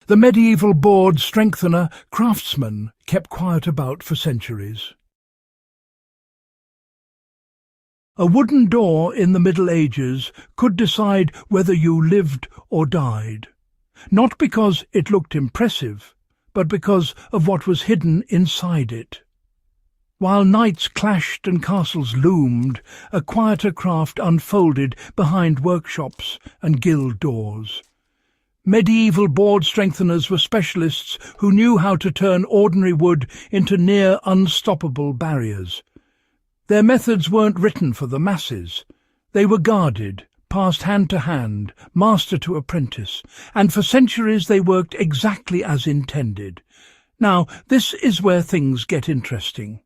The medieval board strengthener craftsman kept quiet about for centuries. A wooden door in the Middle Ages could decide whether you lived or died, not because it looked impressive, but because of what was hidden inside it. While knights clashed and castles loomed, a quieter craft unfolded behind workshops and guild doors. Medieval board strengtheners were specialists who knew how to turn ordinary wood into near unstoppable barriers. Their methods weren't written for the masses. They were guarded, passed hand to hand, master to apprentice, and for centuries they worked exactly as intended. Now, this is where things get interesting.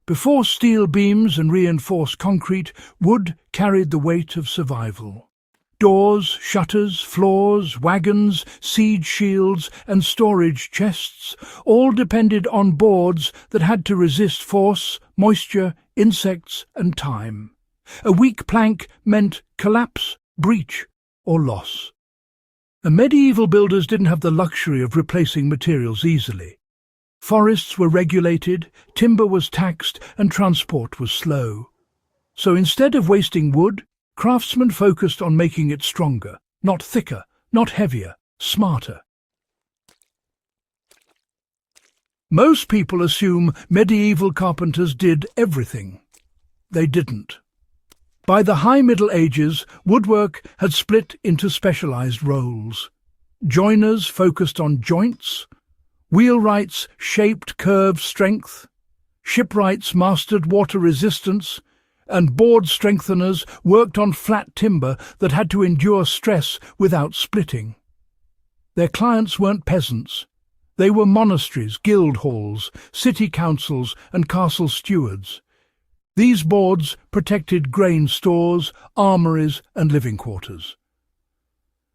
Before steel beams and reinforced concrete, wood carried the weight of survival. Doors, shutters, floors, wagons, siege shields and storage chests all depended on boards that had to resist force, moisture, insects and time. A weak plank meant collapse, breach or loss. The medieval builders didn't have the luxury of replacing materials easily. Forests were regulated, timber was taxed and transport was slow. So instead of wasting wood, craftsmen focused on making it stronger, not thicker, not heavier, smarter. Most people assume medieval carpenters did everything. They didn't. By the High Middle Ages, woodwork had split into specialized roles. Joiners focused on joints, wheelwrights shaped curve strength, shipwrights mastered water resistance, and board strengtheners worked on flat timber that had to endure stress without splitting. Their clients weren't peasants. They were monasteries, guild halls, city councils and castle stewards. These boards protected grain stores, armories and living quarters.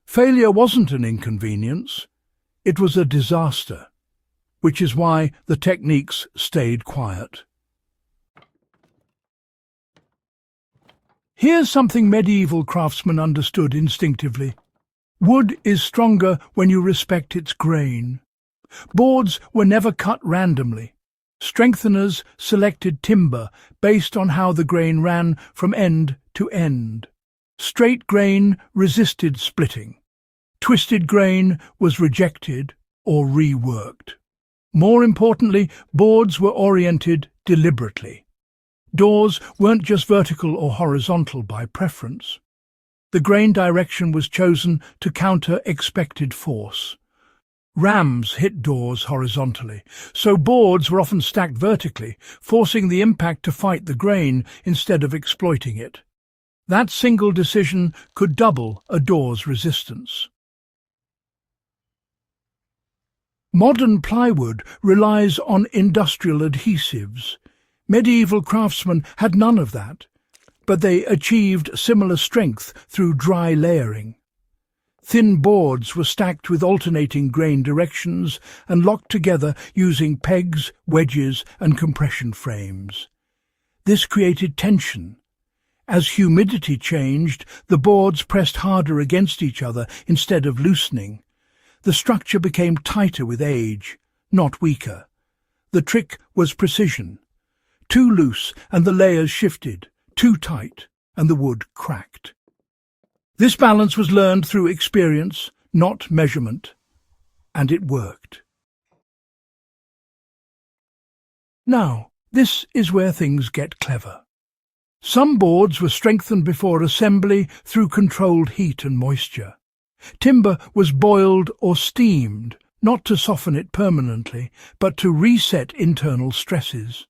Failure wasn't an inconvenience. It was a disaster, which is why the techniques stayed quiet. Here's something medieval craftsmen understood instinctively. Wood is stronger when you respect its grain. Boards were never cut randomly. Strengtheners selected timber based on how the grain ran from end to end. Straight grain resisted splitting. Twisted grain was rejected or reworked. More importantly, boards were oriented deliberately. Doors weren't just vertical or horizontal by preference. The grain direction was chosen to counter expected force. Rams hit doors horizontally, so boards were often stacked vertically, forcing the impact to fight the grain instead of exploiting it. That single decision could double a door's resistance. Modern plywood relies on industrial adhesives. Medieval craftsmen had none of that, but they achieved similar strength through dry layering. Thin boards were stacked with alternating grain directions and locked together using pegs, wedges and compression frames. This created tension. As humidity changed, the boards pressed harder against each other instead of loosening. The structure became tighter with age, not weaker. The trick was precision. Too loose and the layers shifted, too tight and the wood cracked. This balance was learned through experience, not measurement, and it worked. Now, this is where things get clever. Some boards were strengthened before assembly through controlled heat and moisture. Timber was boiled or steamed, not to soften it permanently, but to reset internal stresses.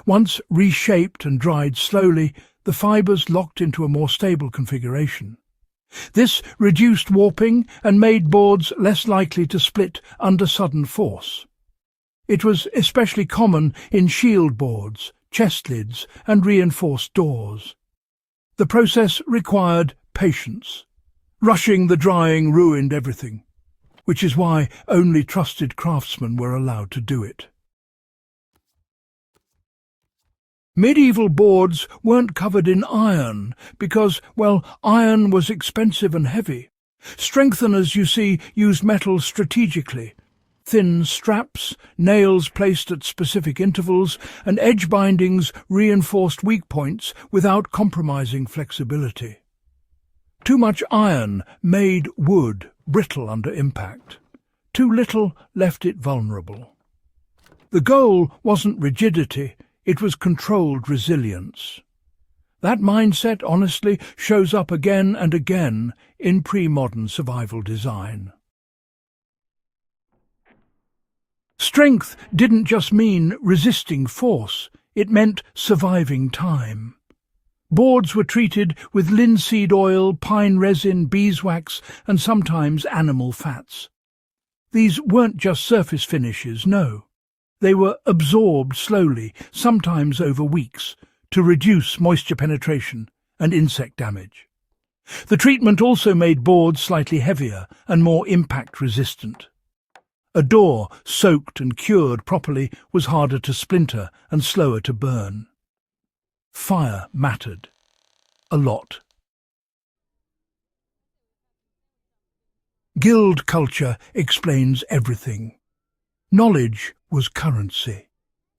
Once reshaped and dried slowly, the fibres locked into a more stable configuration. This reduced warping and made boards less likely to split under sudden force. It was especially common in shield boards, chest lids and reinforced doors. The process required patience. Rushing the drying ruined everything, which is why only trusted craftsmen were allowed to do it. Medieval boards weren't covered in iron because, well, iron was expensive and heavy. Strengtheners, you see, used metal strategically. Thin straps, nails placed at specific intervals, and edge bindings reinforced weak points without compromising flexibility. Too much iron made wood brittle under impact. Too little left it vulnerable. The goal wasn't rigidity, it was controlled resilience. That mindset, honestly, shows up again and again in pre-modern survival design. Strength didn't just mean resisting force, it meant surviving time. Boards were treated with linseed oil, pine resin, beeswax, and sometimes animal fats. These weren't just surface finishes, no. They were absorbed slowly, sometimes over weeks, to reduce moisture penetration and insect damage. The treatment also made boards slightly heavier and more impact-resistant. A door soaked and cured properly was harder to splinter and slower to burn. Fire mattered. A lot. Guild culture explains everything. Knowledge was currency.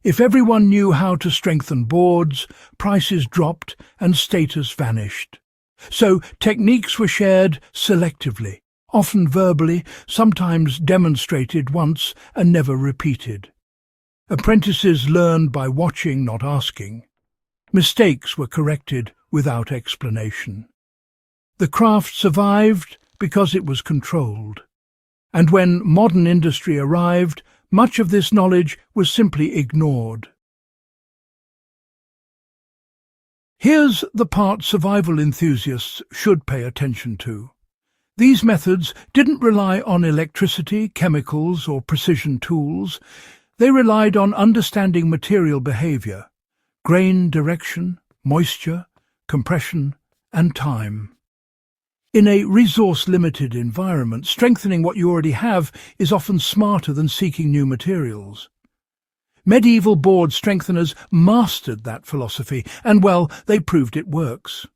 If everyone knew how to strengthen boards, prices dropped and status vanished. So techniques were shared selectively, often verbally, sometimes demonstrated once and never repeated. Apprentices learned by watching, not asking. Mistakes were corrected without explanation. The craft survived because it was controlled. And when modern industry arrived, much of this knowledge was simply ignored. Here's the part survival enthusiasts should pay attention to. These methods didn't rely on electricity, chemicals, or precision tools. They relied on understanding material behavior, grain direction, moisture, compression, and time. In a resource-limited environment, strengthening what you already have is often smarter than seeking new materials. Medieval board strengtheners mastered that philosophy, and well, they proved it works.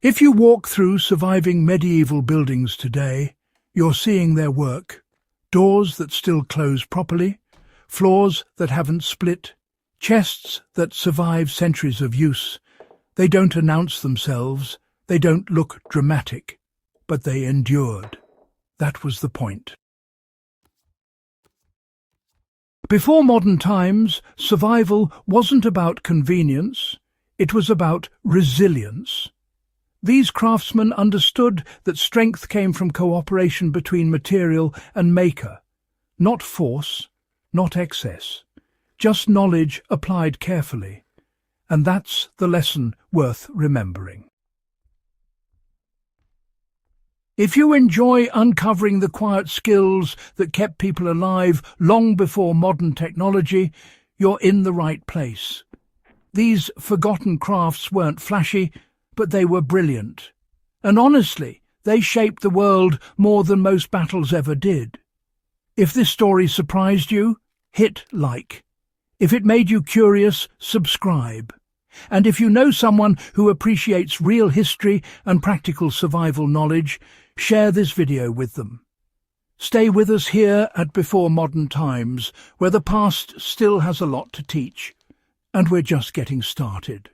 If you walk through surviving medieval buildings today, you're seeing their work. Doors that still close properly, floors that haven't split, chests that survive centuries of use. They don't announce themselves, they don't look dramatic, but they endured. That was the point. Before modern times, survival wasn't about convenience, it was about resilience. These craftsmen understood that strength came from cooperation between material and maker, not force, not excess, just knowledge applied carefully. And that's the lesson worth remembering. If you enjoy uncovering the quiet skills that kept people alive long before modern technology, you're in the right place. These forgotten crafts weren't flashy, but they were brilliant. And honestly, they shaped the world more than most battles ever did. If this story surprised you, hit like. If it made you curious, subscribe. And if you know someone who appreciates real history and practical survival knowledge, share this video with them. Stay with us here at Before Modern Times, where the past still has a lot to teach, and we're just getting started.